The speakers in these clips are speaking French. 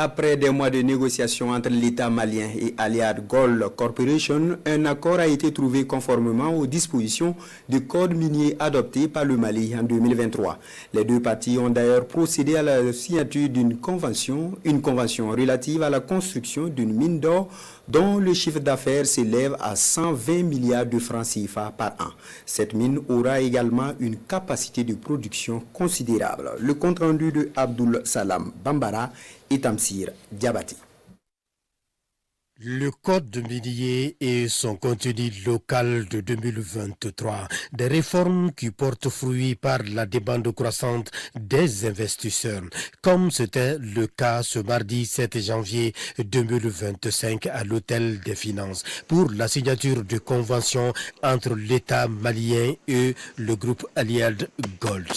Après des mois de négociations entre l'État malien et Allied Gold Corporation, un accord a été trouvé conformément aux dispositions du code minier adopté par le Mali en 2023. Les deux parties ont d'ailleurs procédé à la signature d'une convention relative à la construction d'une mine d'or dont le chiffre d'affaires s'élève à 120 milliards de francs CFA par an. Cette mine aura également une capacité de production considérable. Le compte-rendu de Abdoul Salam Bambara et Tamsir Diabati. Le code minier et son contenu local de 2023, des réformes qui portent fruit par la demande croissante des investisseurs, comme c'était le cas ce mardi 7 janvier 2025 à l'Hôtel des Finances pour la signature de convention entre l'État malien et le groupe Allied Gold.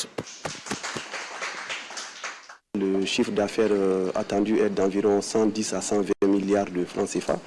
Le chiffre d'affaires attendu est d'environ 110 à 120 milliards de francs CFA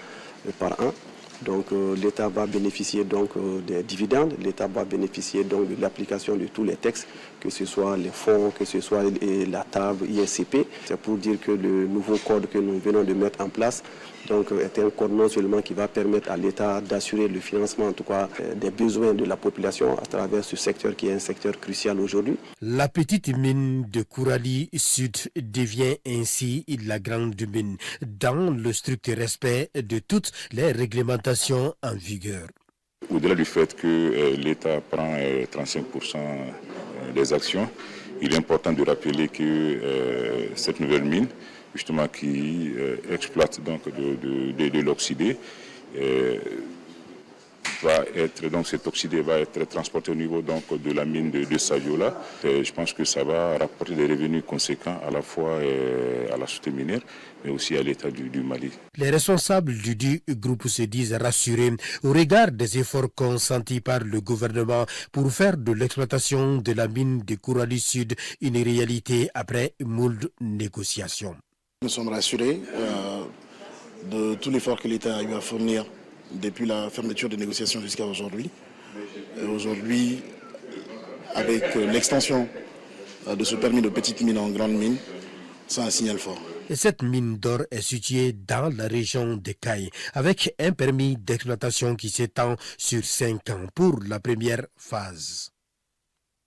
par an. Donc l'État va bénéficier donc des dividendes, l'État va bénéficier donc de l'application de tous les textes, que ce soit les fonds, que ce soit la table ISCP. C'est pour dire que le nouveau code que nous venons de mettre en place donc, est un code non seulement qui va permettre à l'État d'assurer le financement en tout cas des besoins de la population à travers ce secteur qui est un secteur crucial aujourd'hui. La petite mine de Kourali Sud devient ainsi la grande mine dans le strict respect de toutes les réglementations en vigueur. Au-delà du fait que l'État prend 35% des actions, il est important de rappeler que cette nouvelle mine, justement qui exploite donc de l'oxydé, cet oxydé va être transporté au niveau donc de la mine de Sadiola. Je pense que ça va rapporter des revenus conséquents à la fois à la société minière, mais aussi à l'État du Mali. Les responsables du groupe se disent rassurés au regard des efforts consentis par le gouvernement pour faire de l'exploitation de la mine de Kourali Sud une réalité après moult négociations. Nous sommes rassurés de tout l'effort que l'État a eu à fournir depuis la fermeture des négociations jusqu'à aujourd'hui. Aujourd'hui, avec l'extension de ce permis de petite mine en grande mine, c'est un signal fort. Et cette mine d'or est située dans la région de Caille, avec un permis d'exploitation qui s'étend sur 5 ans pour la première phase.